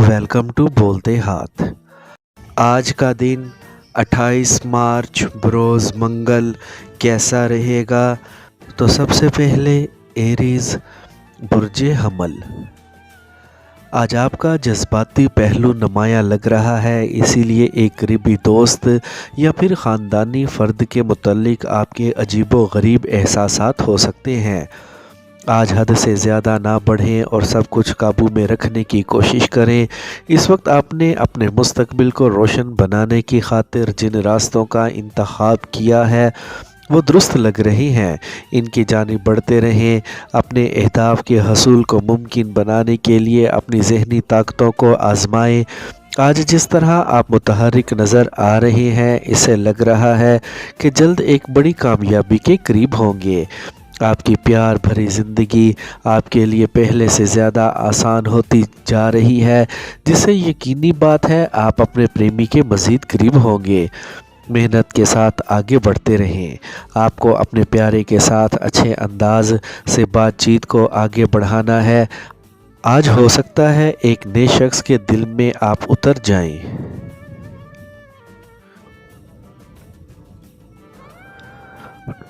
Welcome to बोलते हाथ। आज का दिन 28 मार्च बरोज़ मंगल कैसा रहेगा? तो सबसे पहले एरीज़ बुर्जे हमल। आज आपका जज्बाती पहलू नुमाया लग रहा है, इसीलिए एक करीबी दोस्त या फिर ख़ानदानी फ़र्द के मुतल्लिक आपके अजीबो गरीब एहसासात हो सकते हैं। आज हद से ज़्यादा ना बढ़ें और सब कुछ काबू में रखने की कोशिश करें। इस वक्त आपने अपने मुस्तकबिल को रोशन बनाने की खातिर जिन रास्तों का इंतखाब किया है वो दुरुस्त लग रहे हैं। इनकी जानिब बढ़ते रहें। अपने अहदाफ के हसूल को मुमकिन बनाने के लिए अपनी ज़हनी ताकतों को आजमाएं। आज जिस तरह आप मुतहर्रिक नज़र आ रहे हैं, इससे लग रहा है कि जल्द एक बड़ी कामयाबी के करीब होंगे। आपकी प्यार भरी ज़िंदगी आपके लिए पहले से ज़्यादा आसान होती जा रही है, जिससे यकीनी बात है आप अपने प्रेमी के मज़ीद करीब होंगे। मेहनत के साथ आगे बढ़ते रहें। आपको अपने प्यारे के साथ अच्छे अंदाज से बातचीत को आगे बढ़ाना है। आज हो सकता है एक नए शख्स के दिल में आप उतर जाएं।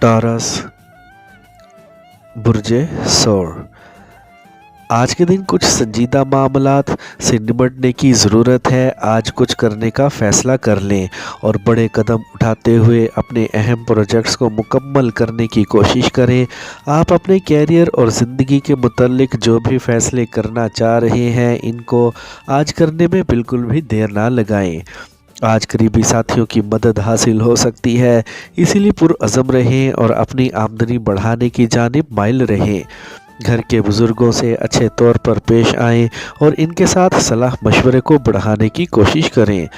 टॉरस बुर्जे सौर। आज के दिन कुछ संजीदा मामलात से निपटने की ज़रूरत है। आज कुछ करने का फ़ैसला कर लें और बड़े कदम उठाते हुए अपने अहम प्रोजेक्ट्स को मुकम्मल करने की कोशिश करें। आप अपने कैरियर और ज़िंदगी के मुतल्लिक जो भी फ़ैसले करना चाह रहे हैं, इनको आज करने में बिल्कुल भी देर ना लगाएं। आज करीबी साथियों की मदद हासिल हो सकती है, इसीलिए पुरअज़म रहें और अपनी आमदनी बढ़ाने की जानिब माइल रहें। घर के बुज़ुर्गों से अच्छे तौर पर पेश आएं और इनके साथ सलाह मशवरे को बढ़ाने की कोशिश करें।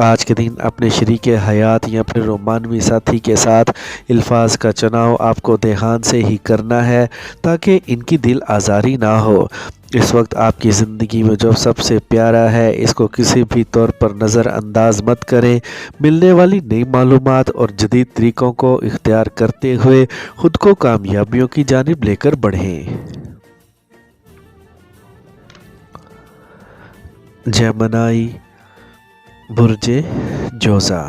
आज के दिन अपने शरीके हयात या फिर रोमानवी साथी के साथ अल्फाज का चुनाव आपको ध्यान से ही करना है, ताकि इनकी दिल आज़ारी ना हो। इस वक्त आपकी ज़िंदगी में जो सबसे प्यारा है, इसको किसी भी तौर पर नज़रअंदाज मत करें। मिलने वाली नई मालूमात और जदीद तरीक़ों को इख्तियार करते हुए ख़ुद को कामयाबियों की जानिब लेकर बढ़ें। जेमिनी बुर्जे जोज़ा।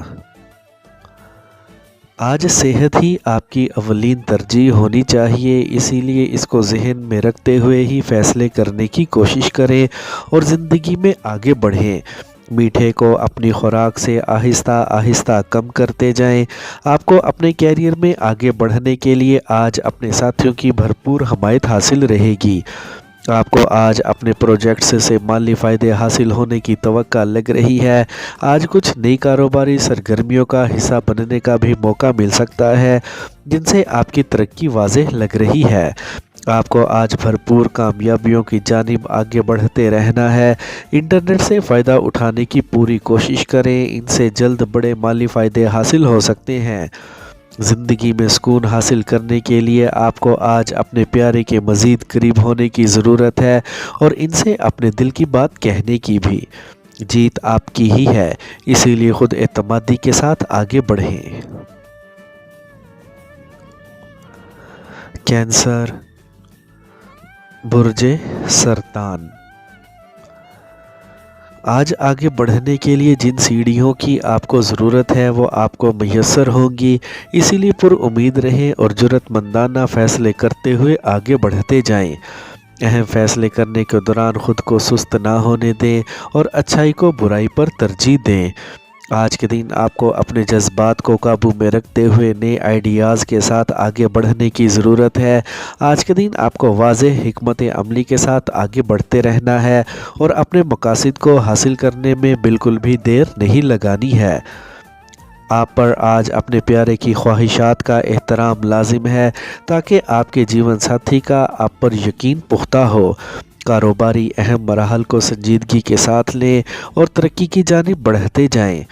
आज सेहत ही आपकी अवलीन तरजीह होनी चाहिए, इसीलिए इसको जहन में रखते हुए ही फ़ैसले करने की कोशिश करें और ज़िंदगी में आगे बढ़ें। मीठे को अपनी खुराक से आहिस्ता आहिस्ता कम करते जाएं। आपको अपने कैरियर में आगे बढ़ने के लिए आज अपने साथियों की भरपूर हमायत हासिल रहेगी। आपको आज अपने प्रोजेक्ट्स से माली फ़ायदे हासिल होने की तवक्का लग रही है। आज कुछ नई कारोबारी सरगर्मियों का हिस्सा बनने का भी मौका मिल सकता है, जिनसे आपकी तरक्की वाज़ेह लग रही है। आपको आज भरपूर कामयाबियों की जानिब आगे बढ़ते रहना है। इंटरनेट से फ़ायदा उठाने की पूरी कोशिश करें, इनसे जल्द बड़े माली फ़ायदे हासिल हो सकते हैं। ज़िंदगी में सुकून हासिल करने के लिए आपको आज अपने प्यारे के मज़ीद करीब होने की ज़रूरत है और इनसे अपने दिल की बात कहने की भी। जीत आपकी ही है, इसीलिए खुद एतमादी के साथ आगे बढ़ें। कैंसर बुर्जे सरतान। आज आगे बढ़ने के लिए जिन सीढ़ियों की आपको ज़रूरत है वो आपको मैसर होंगी, इसीलिए पुरुम्मीद रहें और जुर्रतमंदाना फ़ैसले करते हुए आगे बढ़ते जाएं। अहम फ़ैसले करने के दौरान ख़ुद को सुस्त ना होने दें और अच्छाई को बुराई पर तरजीह दें। आज के दिन आपको अपने जज्बात को काबू में रखते हुए नए आइडियाज़ के साथ आगे बढ़ने की ज़रूरत है। आज के दिन आपको वाज़ेह हिकमत अमली के साथ आगे बढ़ते रहना है और अपने मकासद को हासिल करने में बिल्कुल भी देर नहीं लगानी है। आप पर आज अपने प्यारे की ख्वाहिशात का एहतराम लाजिम है, ताकि आपके जीवन साथी का आप पर यकीन पुख्ता हो। कारोबारी अहम मराहल को संजीदगी के साथ लें और तरक्की की जानिब बढ़ते जाएं।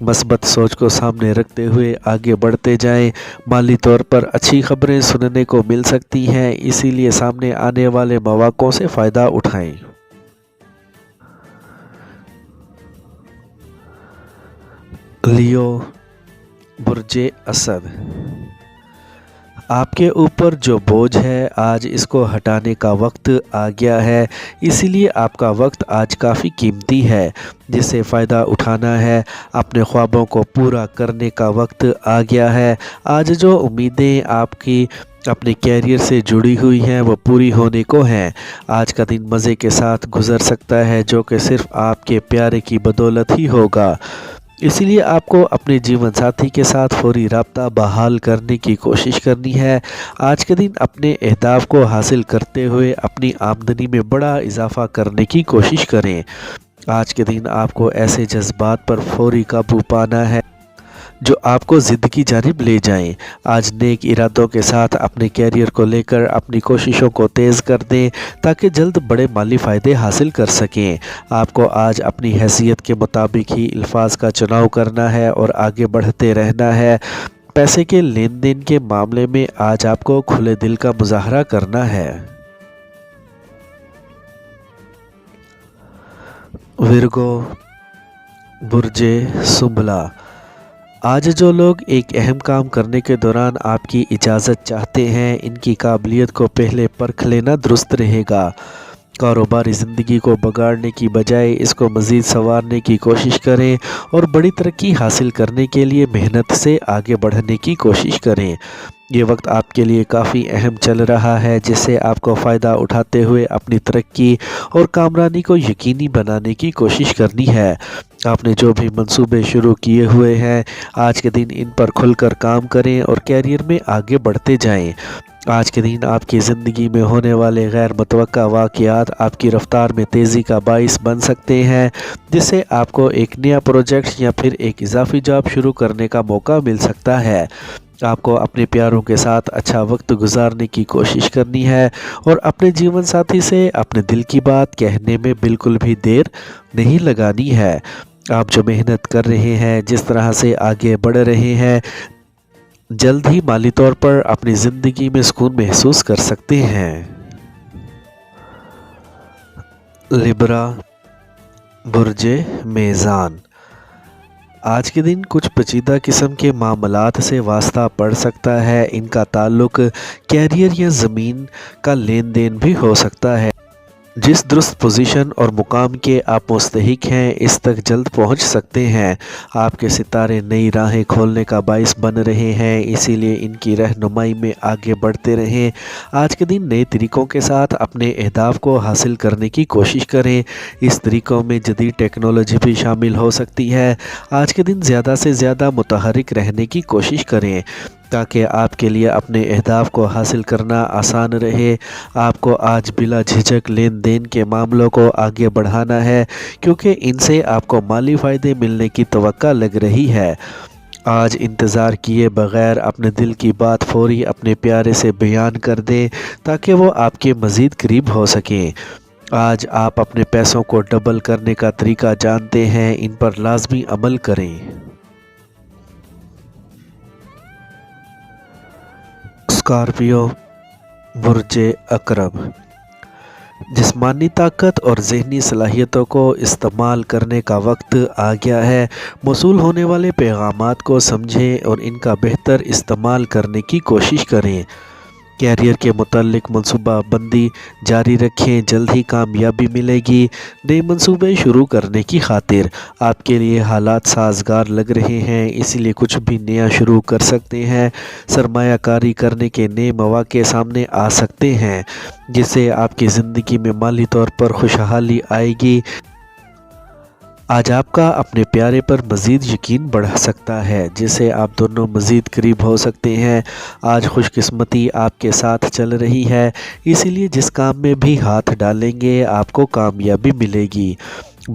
मस्बत सोच को सामने रखते हुए आगे बढ़ते जाएं। माली तौर पर अच्छी खबरें सुनने को मिल सकती हैं, इसीलिए सामने आने वाले मौक़ों से फ़ायदा उठाएं। लियो बुर्जे असद। آپ کے اوپر جو بوجھ ہے آج اس کو ہٹانے کا وقت آ گیا ہے، اسی لیے آپ کا وقت آج کافی قیمتی ہے جس سے فائدہ اٹھانا ہے۔ اپنے خوابوں کو پورا کرنے کا وقت آ گیا ہے۔ آج جو امیدیں آپ کی اپنے کیریئر سے جڑی ہوئی ہیں وہ پوری ہونے کو ہیں۔ آج کا دن مزے کے ساتھ گزر سکتا ہے جو کہ صرف آپ کے پیارے کی بدولت ہی ہوگا، اسی لیے آپ کو اپنے جیون ساتھی کے ساتھ فوری رابطہ بحال کرنے کی کوشش کرنی ہے۔ آج کے دن اپنے اہداف کو حاصل کرتے ہوئے اپنی آمدنی میں بڑا اضافہ کرنے کی کوشش کریں۔ آج کے دن آپ کو ایسے جذبات پر فوری قابو پانا ہے جو آپ کو ضد کی جانب لے جائیں۔ آج نیک ارادوں کے ساتھ اپنے کیریئر کو لے کر اپنی کوششوں کو تیز کر دیں تاکہ جلد بڑے مالی فائدے حاصل کر سکیں۔ آپ کو آج اپنی حیثیت کے مطابق ہی الفاظ کا چناؤ کرنا ہے اور آگے بڑھتے رہنا ہے۔ پیسے کے لین دین کے معاملے میں آج آپ کو کھلے دل کا مظاہرہ کرنا ہے۔ ورگو، برج سنبلا، آج جو لوگ ایک اہم کام کرنے کے دوران آپ کی اجازت چاہتے ہیں ان کی قابلیت کو پہلے پرکھ لینا درست رہے گا۔ کاروباری زندگی کو بگاڑنے کی بجائے اس کو مزید سنوارنے کی کوشش کریں اور بڑی ترقی حاصل کرنے کے لیے محنت سے آگے بڑھنے کی کوشش کریں۔ یہ وقت آپ کے لیے کافی اہم چل رہا ہے جس سے آپ کو فائدہ اٹھاتے ہوئے اپنی ترقی اور کامرانی کو یقینی بنانے کی کوشش کرنی ہے۔ آپ نے جو بھی منصوبے شروع کیے ہوئے ہیں آج کے دن ان پر کھل کر کام کریں اور کیریئر میں آگے بڑھتے جائیں۔ آج کے دن آپ کی زندگی میں ہونے والے غیر متوقع واقعات آپ کی رفتار میں تیزی کا باعث بن سکتے ہیں جس سے آپ کو ایک نیا پروجیکٹ یا پھر ایک اضافی جاب شروع کرنے کا موقع مل سکتا ہے۔ آپ کو اپنے پیاروں کے ساتھ اچھا وقت گزارنے کی کوشش کرنی ہے اور اپنے جیون ساتھی سے اپنے دل کی بات کہنے میں بالکل بھی دیر نہیں لگانی ہے۔ آپ جو محنت کر رہے ہیں، جس طرح سے آگے بڑھ رہے ہیں، جلد ہی مالی طور پر اپنی زندگی میں سکون محسوس کر سکتے ہیں۔ لبرا، برج میزان، آج کے دن کچھ پیچیدہ قسم کے معاملات سے واسطہ پڑ سکتا ہے۔ ان کا تعلق کیریئر یا زمین کا لین دین بھی ہو سکتا ہے۔ جس درست پوزیشن اور مقام کے آپ مستحق ہیں اس تک جلد پہنچ سکتے ہیں۔ آپ کے ستارے نئی راہیں کھولنے کا باعث بن رہے ہیں، اسی لیے ان کی رہنمائی میں آگے بڑھتے رہیں۔ آج کے دن نئے طریقوں کے ساتھ اپنے اہداف کو حاصل کرنے کی کوشش کریں۔ اس طریقوں میں جدید ٹیکنالوجی بھی شامل ہو سکتی ہے۔ آج کے دن زیادہ سے زیادہ متحرک رہنے کی کوشش کریں تاکہ آپ کے لیے اپنے اہداف کو حاصل کرنا آسان رہے۔ آپ کو آج بلا جھجک لین دین کے معاملوں کو آگے بڑھانا ہے کیونکہ ان سے آپ کو مالی فائدے ملنے کی توقع لگ رہی ہے۔ آج انتظار کیے بغیر اپنے دل کی بات فوری اپنے پیارے سے بیان کر دیں تاکہ وہ آپ کے مزید قریب ہو سکیں۔ آج آپ اپنے پیسوں کو ڈبل کرنے کا طریقہ جانتے ہیں، ان پر لازمی عمل کریں۔ اسکارپیو، برج عقرب، جسمانی طاقت اور ذہنی صلاحیتوں کو استعمال کرنے کا وقت آ گیا ہے۔ موصول ہونے والے پیغامات کو سمجھیں اور ان کا بہتر استعمال کرنے کی کوشش کریں۔ کیریئر کے متعلق منصوبہ بندی جاری رکھیں، جلد ہی کامیابی ملے گی۔ نئے منصوبے شروع کرنے کی خاطر آپ کے لیے حالات سازگار لگ رہے ہیں، اسی لیے کچھ بھی نیا شروع کر سکتے ہیں۔ سرمایہ کاری کرنے کے نئے مواقع سامنے آ سکتے ہیں جس سے آپ کی زندگی میں مالی طور پر خوشحالی آئے گی۔ آج آپ کا اپنے پیارے پر مزید یقین بڑھ سکتا ہے جس سے آپ دونوں مزید قریب ہو سکتے ہیں۔ آج خوش قسمتی آپ کے ساتھ چل رہی ہے، اسی لیے جس کام میں بھی ہاتھ ڈالیں گے آپ کو کامیابی ملے گی۔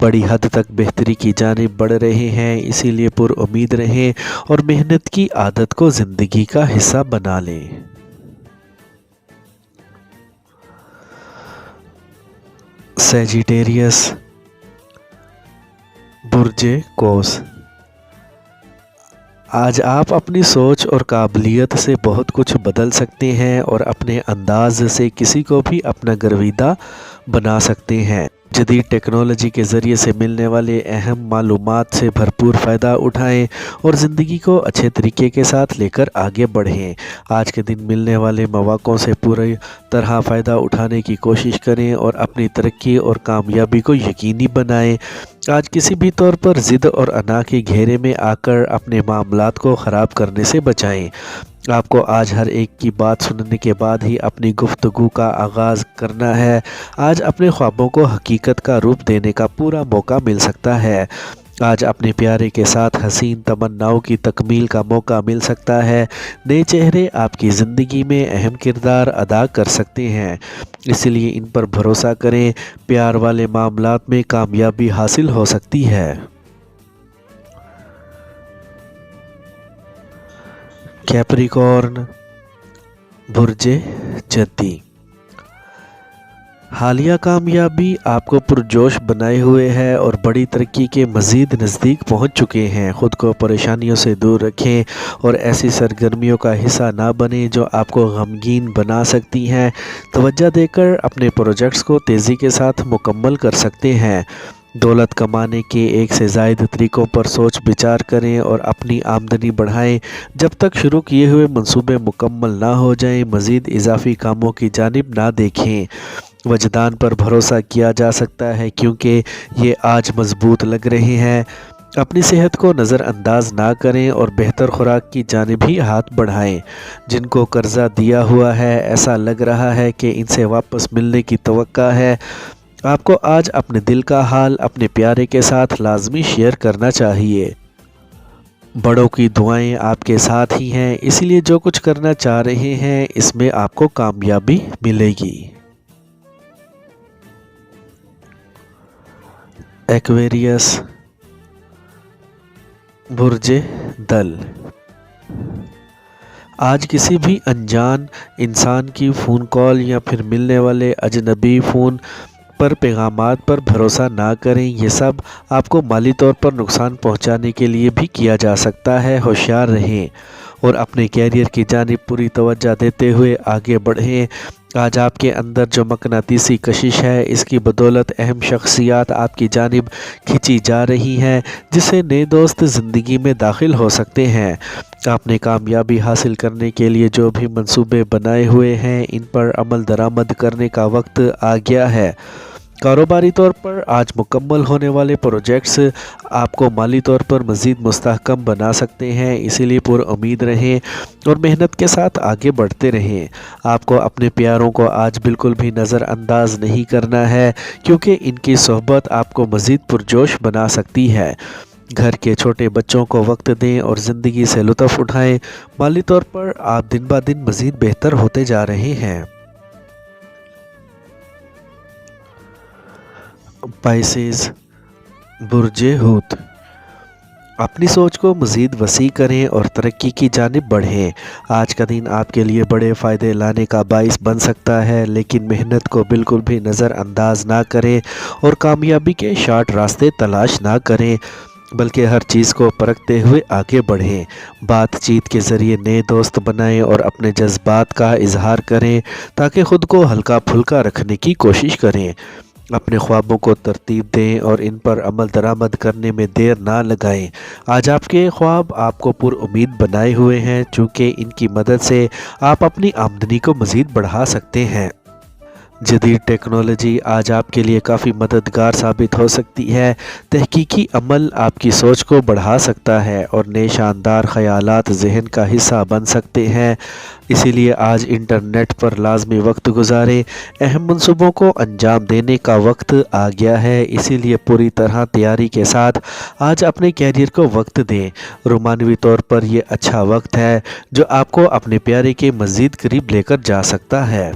بڑی حد تک بہتری کی جانب بڑھ رہے ہیں، اسی لیے پر امید رہیں اور محنت کی عادت کو زندگی کا حصہ بنا لیں۔ سیجیٹیریس، برج قوس، آج آپ اپنی سوچ اور قابلیت سے بہت کچھ بدل سکتے ہیں اور اپنے انداز سے کسی کو بھی اپنا گرویدہ بنا سکتے ہیں۔ जदीद टेक्नोलॉजी के ज़रिए से मिलने वाले अहम मालूमात से भरपूर फ़ायदा उठाएं और ज़िंदगी को अच्छे तरीके के साथ लेकर आगे बढ़ें। आज के दिन मिलने वाले मौक़ों से पूरी तरह फ़ायदा उठाने की कोशिश करें और अपनी तरक्की और कामयाबी को यकीनी बनाएं। आज किसी भी तौर पर ज़िद और अना के घेरे में आकर अपने मामलात को ख़राब करने से बचाएं। आपको आज हर एक की बात सुनने के बाद ही अपनी गुफ्तगू का आगाज़ करना है। आज अपने ख्वाबों को हकीकत का रूप देने का पूरा मौका मिल सकता है। आज अपने प्यारे के साथ हसीन तमन्नाओं की तकमील का मौका मिल सकता है। नए चेहरे आपकी ज़िंदगी में अहम किरदार अदा कर सकते हैं, इसलिए इन पर भरोसा करें। प्यार वाले मामलात में कामयाबी हासिल हो सकती है। कैप्रिकॉर्न, बुर्जे जद्दी। हालिया कामयाबी आपको पुरजोश बनाए हुए है और बड़ी तरक्की के मज़ीद नज़दीक पहुंच चुके हैं। ख़ुद को परेशानियों से दूर रखें और ऐसी सरगर्मियों का हिस्सा ना बने जो आपको गमगीन बना सकती हैं। तवज्जो देकर अपने प्रोजेक्ट्स को तेज़ी के साथ मुकम्मल कर सकते हैं। दौलत कमाने के एक से ज़ायद तरीक़ों पर सोच विचार करें और अपनी आमदनी बढ़ाएं। जब तक शुरू किए हुए मंसूबे मुकम्मल ना हो जाएं, मज़ीद इजाफ़ी कामों की जानिब ना देखें। वजदान पर भरोसा किया जा सकता है क्योंकि ये आज मजबूत लग रहे हैं। अपनी सेहत को नज़रअंदाज ना करें और बेहतर खुराक की जानिब ही हाथ बढ़ाएं। जिनको कर्जा दिया हुआ है, ऐसा लग रहा है कि इनसे वापस मिलने की तवक्का है। आपको आज अपने दिल का हाल अपने प्यारे के साथ लाजमी शेयर करना चाहिए। बड़ों की दुआएं आपके साथ ही हैं, इसलिए जो कुछ करना चाह रहे हैं इसमें आपको कामयाबी मिलेगी। एक्वेरियस, बुर्जे दल। आज किसी भी अनजान इंसान की फ़ोन कॉल या फिर मिलने वाले अजनबी फ़ोन पर पैगामात पर भरोसा ना करें। ये सब आपको माली तौर पर नुकसान पहुंचाने के लिए भी किया जा सकता है। होशियार रहें और अपने कैरियर की जानिब पूरी तवज्जो देते हुए आगे बढ़ें। आज आपके अंदर जो मकनातीसी कशिश है, इसकी बदौलत अहम शख्सियात आपकी जानिब खिंची जा रही हैं, जिससे नए दोस्त ज़िंदगी में दाखिल हो सकते हैं। आपने कामयाबी हासिल करने के लिए जो भी मंसूबे बनाए हुए हैं, इन पर अमल दरामद करने का वक्त आ गया है। कारोबारी तौर पर आज मुकम्मल होने वाले प्रोजेक्ट्स आपको माली तौर पर मज़ीद मुस्तहकम बना सकते हैं, इसीलिए पुरुम्मीद रहें और मेहनत के साथ आगे बढ़ते रहें। आपको अपने प्यारों को आज बिल्कुल भी नज़रअंदाज नहीं करना है, क्योंकि इनकी सोहबत आपको मज़ीद पुरजोश बना सकती है। घर के छोटे बच्चों को वक्त दें और ज़िंदगी से लुत्फ़ उठाएं। माली तौर पर आप दिन ब दिन मज़ीद बेहतर होते जा रहे हैं। पाइसेस, बुर्जे हूत। अपनी सोच को मज़ीद वसी करें और तरक्की की जानिब बढ़ें। आज का दिन आपके लिए बड़े फ़ायदे लाने का बाइस बन सकता है, लेकिन मेहनत को बिल्कुल भी नज़रअंदाज ना करें और कामयाबी के शॉर्ट रास्ते तलाश ना करें, बल्कि हर चीज़ को परखते हुए आगे बढ़ें। बातचीत के ज़रिए नए दोस्त बनाएं और अपने जज्बात का इजहार करें, ताकि ख़ुद को हल्का फुल्का रखने की कोशिश करें। अपने ख्वाबों को तरतीब दें और इन पर अमल दरामद करने में देर ना लगाएं। आज आपके ख्वाब आपको पुरुम्मीद बनाए हुए हैं, चूँकि इनकी मदद से आप अपनी आमदनी को मज़ीद बढ़ा सकते हैं। जदीद टेक्नोलॉजी आज आपके लिए काफ़ी मददगार साबित हो सकती है। तहकीकी अमल आपकी सोच को बढ़ा सकता है और नए शानदार ख़यालात ज़हन का हिस्सा बन सकते हैं। इसीलिए आज इंटरनेट पर लाजमी वक्त गुजारें। अहम मंसूबों को अंजाम देने का वक्त आ गया है, इसीलिए पूरी तरह तैयारी के साथ आज अपने कैरियर को वक्त दें। रोमानवी तौर पर यह अच्छा वक्त है जो आपको अपने प्यारे के मज़ीद करीब लेकर जा सकता है।